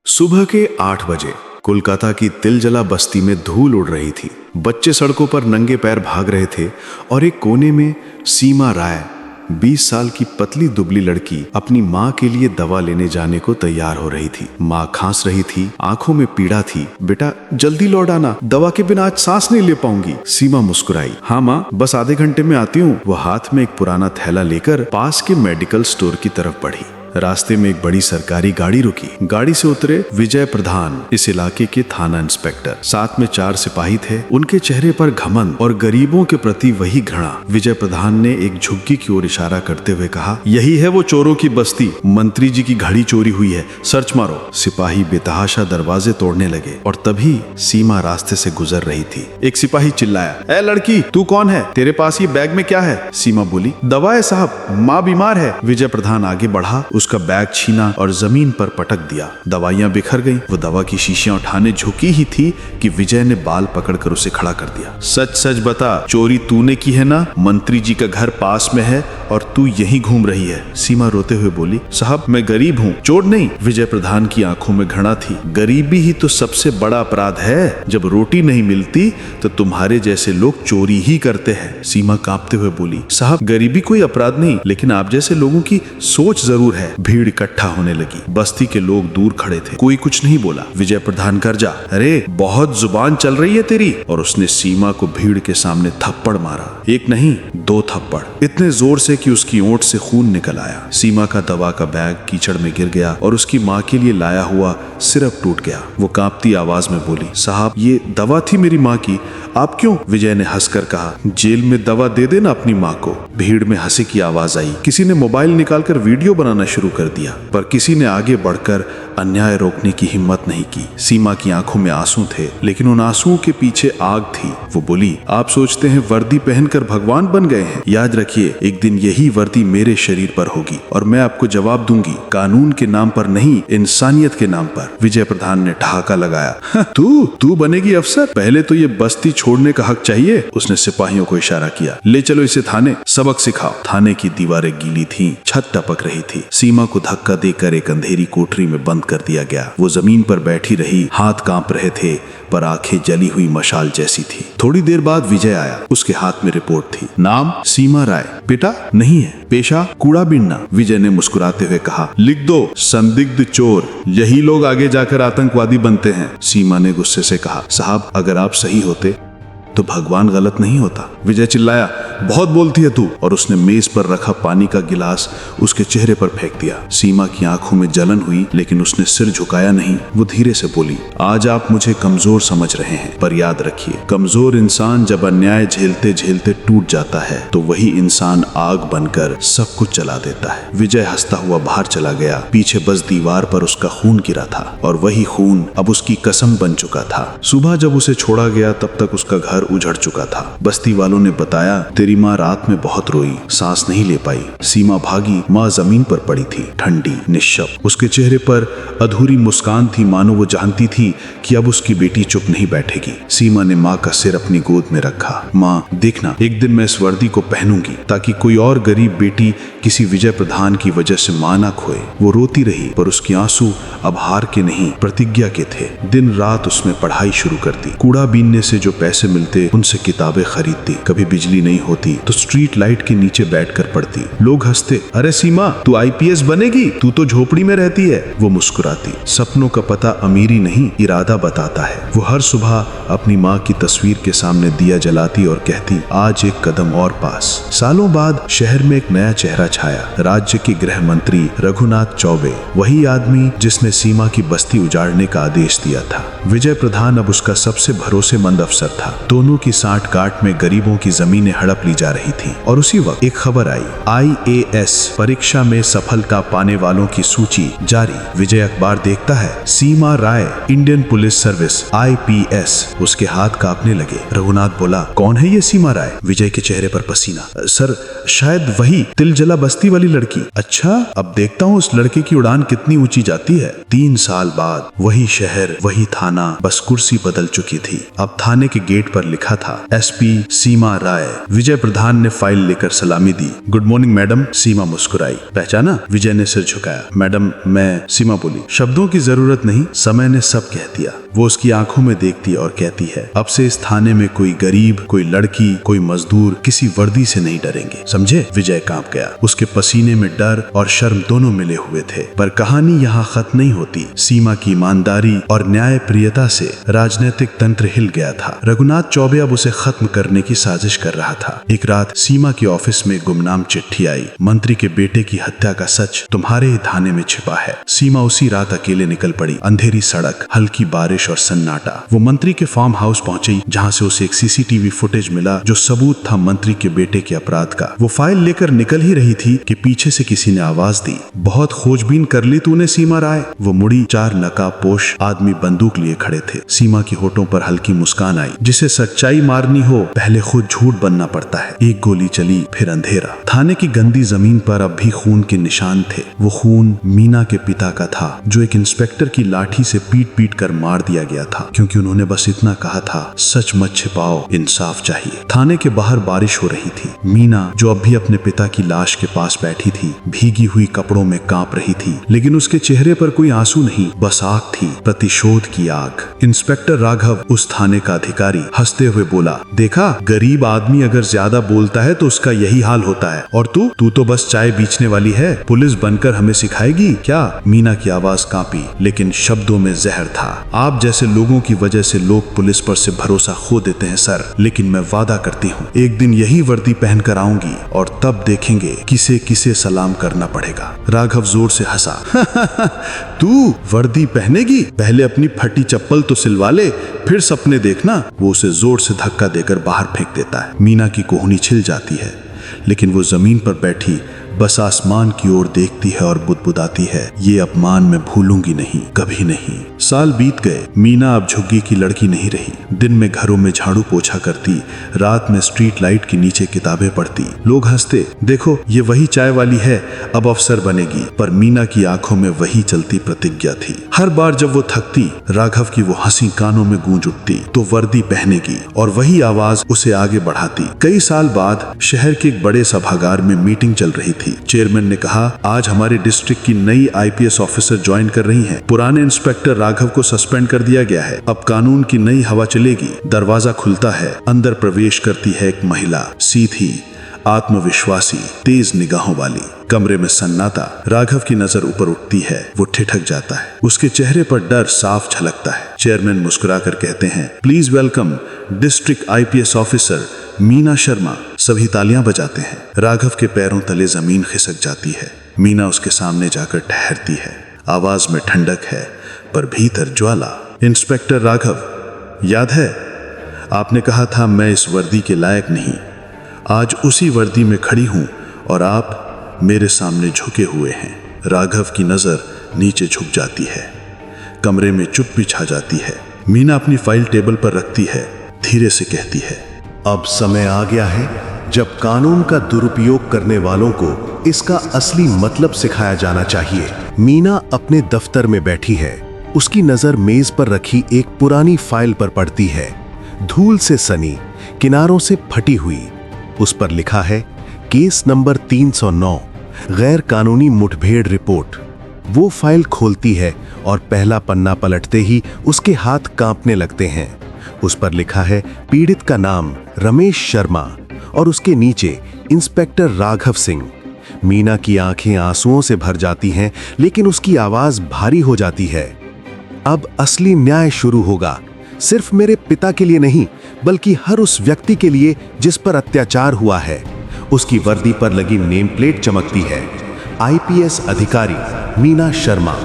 सुबह के 8 बजे कोलकाता की तिलजला बस्ती में धूल उड़ रही थी। बच्चे सड़कों पर नंगे पैर भाग रहे थे और एक कोने में सीमा राय 20 साल की पतली दुबली लड़की अपनी माँ के लिए दवा लेने जाने को तैयार हो रही थी। माँ खांस रही थी, आंखों में पीड़ा थी। बेटा जल्दी लौट आना, दवा के बिना आज सांस नहीं ले पाऊंगी। सीमा मुस्कुराई। हाँ माँ, बस आधे घंटे में आती हूँ। वो हाथ में एक पुराना थैला लेकर पास के मेडिकल स्टोर की तरफ बढ़ी। रास्ते में एक बड़ी सरकारी गाड़ी रुकी। गाड़ी से उतरे विजय प्रधान, इस इलाके के थाना इंस्पेक्टर। साथ में 4 सिपाही थे। उनके चेहरे पर घमंड और गरीबों के प्रति वही घृणा। विजय प्रधान ने एक झुग्गी की ओर इशारा करते हुए कहा, यही है वो चोरों की बस्ती। मंत्री जी की घड़ी चोरी हुई है, सर्च मारो। सिपाही बेतहाशा दरवाजे तोड़ने लगे और तभी सीमा रास्ते से गुजर रही थी। एक सिपाही चिल्लाया, ए लड़की, तू कौन है? तेरे पास ये बैग में क्या है? सीमा बोली, दवा है साहब, माँ बीमार है। विजय प्रधान आगे बढ़ा, उसका बैग छीना और जमीन पर पटक दिया। दवाइयां बिखर गईं। वो दवा की शीशियां उठाने झुकी ही थी कि विजय ने बाल पकड़कर उसे खड़ा कर दिया। सच सच बता, चोरी तूने की है ना? मंत्री जी का घर पास में है और तू यहीं घूम रही है। सीमा रोते हुए बोली, साहब मैं गरीब हूँ, चोर नहीं। विजय प्रधान की आंखों में घृणा थी। गरीबी ही तो सबसे बड़ा अपराध है। जब रोटी नहीं मिलती तो तुम्हारे जैसे लोग चोरी ही करते हैं। सीमा कांपते हुए बोली, साहब गरीबी कोई अपराध नहीं, लेकिन आप जैसे लोगों की सोच जरूर है। भीड़ इकट्ठा होने लगी। बस्ती के लोग दूर खड़े थे। कोई कुछ नहीं बोला। विजय प्रधान कर जा, अरे बहुत जुबान चल रही है तेरी। और उसने सीमा को भीड़ के सामने थप्पड़ मारा। एक नहीं 2 थप्पड़, इतने जोर से कि उसकी ओंठ से खून निकल आया। सीमा का दवा का बैग कीचड़ में गिर गया और उसकी माँ के लिए लाया हुआ सिरप टूट गया। वो कांपती आवाज में बोली, साहब ये दवा थी मेरी माँ की, आप क्यों? विजय ने हंसकर कहा, जेल में दवा दे देना अपनी माँ को। भीड़ में हंसी की आवाज आई। किसी ने मोबाइल निकालकर वीडियो बनाना शुरू कर दिया, पर किसी ने आगे बढ़कर अन्याय रोकने की हिम्मत नहीं की। सीमा की आंखों में आंसू थे, लेकिन उन आंसुओं के पीछे आग थी। वो बोली, आप सोचते हैं वर्दी पहनकर भगवान बन गए हैं? याद रखिए, एक दिन यही वर्दी मेरे शरीर पर होगी और मैं आपको जवाब दूंगी, कानून के नाम पर नहीं, इंसानियत के नाम पर। विजय प्रधान ने ठहाका लगाया, तू बनेगी अफसर? पहले तो ये बस्ती छोड़ने का हक चाहिए। उसने सिपाहियों को इशारा किया, ले चलो इसे थाने, सबक सिखाओ। थाने की दीवारें गीली थीं, छत टपक रही थी। सीमा को धक्का देकर एक अंधेरी कोठरी में बंद कर दिया गया। वो जमीन पर बैठी रही, हाथ कांप रहे थे पर आंखें जली हुई मशाल जैसी थी। थोड़ी देर बाद विजय आया। उसके हाथ में रिपोर्ट थी। नाम सीमा राय, पिता नहीं है, पेशा कूड़ा बीनना। विजय ने मुस्कुराते हुए कहा, लिख दो संदिग्ध चोर। यही लोग आगे जाकर आतंकवादी बनते हैं। सीमा ने गुस्से से कहा, साहब अगर आप सही होते तो भगवान गलत नहीं होता। विजय चिल्लाया, बहुत बोलती है तू। और उसने मेज पर रखा पानी का गिलास उसके चेहरे पर फेंक दिया। सीमा की आंखों में जलन हुई, लेकिन उसने सिर झुकाया नहीं। वो धीरे से बोली, आज आप मुझे कमजोर समझ रहे हैं, पर याद रखिए, कमजोर इंसान जब अन्याय झेलते झेलते टूट जाता है तो वही इंसान आग बनकर सब कुछ जला देता है। विजय हंसता हुआ बाहर चला गया। पीछे बस दीवार पर उसका खून गिरा था और वही खून अब उसकी कसम बन चुका था। सुबह जब उसे छोड़ा गया तब तक उसका घर उजड़ चुका था। बस्ती वालों ने बताया, तेरी माँ रात में बहुत रोई, सांस नहीं ले पाई। सीमा भागी। माँ जमीन पर पड़ी थी, ठंडी, निश्चप। उसके चेहरे पर अधूरी मुस्कान थी, मानो वो जानती थी कि अब उसकी बेटी चुप नहीं बैठेगी। सीमा ने माँ का सिर अपनी गोद में रखा। माँ देखना, एक दिन मैं इस वर्दी को पहनूंगी ताकि कोई और गरीब बेटी किसी विजय प्रधान की वजह से माँ ना खोए। वो रोती रही, पर उसके आंसू अब हार के नहीं, प्रतिज्ञा के थे। दिन रात उसने पढ़ाई शुरू कर दी। कूड़ा बीनने से जो पैसे मिलते उनसे किताबें खरीदती। कभी बिजली नहीं होती तो स्ट्रीट लाइट के नीचे बैठकर पढ़ती। लोग हंसते, अरे सीमा तू IPS बनेगी, तू तो झोपड़ी में रहती है। वो मुस्कुराती। सपनों का पता अमीरी नहीं, इरादा बताता है। वो हर सुबह अपनी माँ की तस्वीर के सामने दिया जलाती और कहती, आज एक कदम और पास। सालों बाद शहर में एक नया चेहरा छाया। राज्य के गृह मंत्री रघुनाथ चौबे, वही आदमी जिसने सीमा की बस्ती उजाड़ने का आदेश दिया था। विजय प्रधान अब उसका सबसे भरोसेमंद अफसर था। दोनों की सांठ-गांठ में गरीबों की जमीनें हड़प ली जा रही थी। और उसी वक्त एक खबर आई, IAS परीक्षा में सफलता पाने वालों की सूची जारी। विजय अखबार देखता है, सीमा राय, इंडियन पुलिस सर्विस, IPS। उसके हाथ कांपने लगे। रघुनाथ बोला, कौन है ये सीमा राय? विजय के चेहरे पर पसीना। सर शायद वही तिलजला बस्ती वाली लड़की। अच्छा, अब देखता हूँ उस लड़के की उड़ान कितनी ऊंची जाती है। 3 साल बाद वही शहर, वही थाना, बस कुर्सी बदल चुकी थी। अब थाने के गेट पर लिखा था एसपी सीमा राय। विजय प्रधान ने फाइल लेकर सलामी दी। Good morning madam. सीमा मुस्कुराई। पहचाना? विजय ने सिर झुकाया। मैडम, मैं। सीमा बोली। शब्दों की जरूरत नहीं, समय ने सब कह दिया। वो उसकी आंखों में देखती और कहती है, अब से इस थाने में कोई गरीब, कोई लड़की, कोई मजदूर किसी वर्दी से नहीं डरेंगे, समझे? विजय कांप गया। उसके पसीने में डर और शर्म दोनों मिले हुए थे। पर कहानी यहाँ खत्म नहीं होती। सीमा की ईमानदारी और न्याय प्रियता से राजनीतिक तंत्र हिल गया था। रघुनाथ चौबे अब उसे खत्म करने की साजिश कर रहा था। एक रात सीमा की ऑफिस में गुमनाम चिट्ठी आई। मंत्री के बेटे की हत्या का सच तुम्हारे ही थाने में छिपा है। सीमा उसी रात अकेले निकल पड़ी। अंधेरी सड़क, हल्की बारिश और सन्नाटा। वो मंत्री के फार्म हाउस पहुंची, जहां से उसे एक सीसीटीवी फुटेज मिला जो सबूत था मंत्री के बेटे के अपराध का। वो फाइल लेकर निकल ही रही थी कि पीछे से किसी ने आवाज दी, बहुत खोजबीन कर ली तूने सीमा राय। वो मुड़ी। 4 नकाबपोश आदमी बंदूक लिए खड़े थे। सीमा के होठों पर हल्की मुस्कान आई। जिसे सच्चाई मारनी हो पहले खुद झूठ बनना पड़ता है। एक गोली चली, फिर अंधेरा। थाने की गंदी जमीन पर अब भी खून के निशान थे। वो खून मीना के पिता का था, जो एक इंस्पेक्टर की लाठी से पीट पीट कर मार दिया गया था, क्योंकि उन्होंने बस इतना कहा था, सच मत छिपाओ, इंसाफ चाहिए। थाने के बाहर बारिश हो रही थी। मीना, जो अब भी अपने पिता की लाश के पास बैठी थी, भीगी हुई कपड़ों में कांप रही थी, लेकिन उसके चेहरे पर कोई आंसू नहीं, बस आग थी, प्रतिशोध की आग। इंस्पेक्टर राघव, उस थाने का अधिकारी, हंसते हुए बोला, देखा, गरीब आदमी अगर ज्यादा बोलता है तो उसका यही हाल होता है। और तू तो बस चाय बेचने वाली है, पुलिस बनकर हमें सिखाएगी क्या? मीना की आवाज कांपी, लेकिन शब्दों में जहर था। आप जैसे लोगों की वजह से लोग पुलिस पर से भरोसा खो देते हैं सर, लेकिन मैं वादा करती हूँ, एक दिन यही वर्दी पहनकर आऊंगी और तब देखेंगे किसे किसे सलाम करना पड़ेगा। राघव जोर से हंसा। तू वर्दी पहनेगी? पहले अपनी फटी चप्पल तो सिलवा ले, फिर सपने देखना। वो उसे जोर से धक्का देकर बाहर फेंक देता है। मीना की कोहनी छिल जाती है, लेकिन वो जमीन पर बैठी बस आसमान की ओर देखती है और बुदबुदाती है, ये अपमान मैं भूलूंगी नहीं, कभी नहीं। साल बीत गए। मीना अब झुग्गी की लड़की नहीं रही। दिन में घरों में झाड़ू पोछा करती, रात में स्ट्रीट लाइट के नीचे किताबें पढ़ती। लोग हंसते, देखो ये वही चाय वाली है, अब अफसर बनेगी। पर मीना की आंखों में वही चलती प्रतिज्ञा थी। हर बार जब वो थकती, राघव की वो हंसी कानों में गूंज उठती, तो वर्दी पहनेगी, और वही आवाज उसे आगे बढ़ाती। कई साल बाद शहर के एक बड़े सभागार में मीटिंग चल रही थी। चेयरमैन ने कहा, आज हमारे डिस्ट्रिक्ट की नई आईपीएस ऑफिसर ज्वाइन कर रही हैं। पुराने इंस्पेक्टर राघव को सस्पेंड कर दिया गया है। अब कानून की नई हवा चलेगी। दरवाजा खुलता है। अंदर प्रवेश करती है एक महिला, सीधी, आत्मविश्वासी, तेज निगाहों वाली। कमरे में सन्नाटा। राघव की नजर ऊपर उठती है। वो ठिठक जाता है। उसके चेहरे पर डर साफ झलकता है। चेयरमैन मुस्कुराकर कहते हैं, please welcome district IPS officer Meena Sharma. सभी तालियां बजाते हैं। राघव के पैरों तले जमीन खिसक जाती है। मीना उसके सामने जाकर ठहरती है। आवाज में ठंडक है, पर भीतर ज्वाला। इंस्पेक्टर राघव, याद है आपने कहा था मैं इस वर्दी के लायक नहीं। आज उसी वर्दी में खड़ी हूं और आप मेरे सामने झुके हुए हैं। राघव की नजर नीचे झुक जाती है। कमरे में चुप्पी छा जाती है। मीना अपनी फाइल टेबल पर रखती है। धीरे से कहती है, अब समय आ गया है जब कानून का दुरुपयोग करने वालों को इसका असली मतलब सिखाया जाना चाहिए। मीना अपने दफ्तर में बैठी है। उसकी नजर मेज पर रखी एक पुरानी फाइल पर पड़ती है, धूल से सनी, किनारों से फटी हुई। उस पर लिखा है, केस नंबर 309, गैर कानूनी मुठभेड़ रिपोर्ट। वो फाइल खोलती है और पहला पन्ना पलटते ही उसके हाथ कांपने लगते हैं। उस पर लिखा है, पीड़ित का नाम रमेश शर्मा और उसके नीचे इंस्पेक्टर राघव सिंह। मीना की आंखें आंसुओं से भर जाती हैं, लेकिन उसकी आवाज भारी हो जाती है। अब असली न्याय शुरू होगा, सिर्फ मेरे पिता के लिए नहीं, बल्कि हर उस व्यक्ति के लिए जिस पर अत्याचार हुआ है। उसकी वर्दी पर लगी नेम प्लेट चमकती है, आईपीएस अधिकारी मीना शर्मा।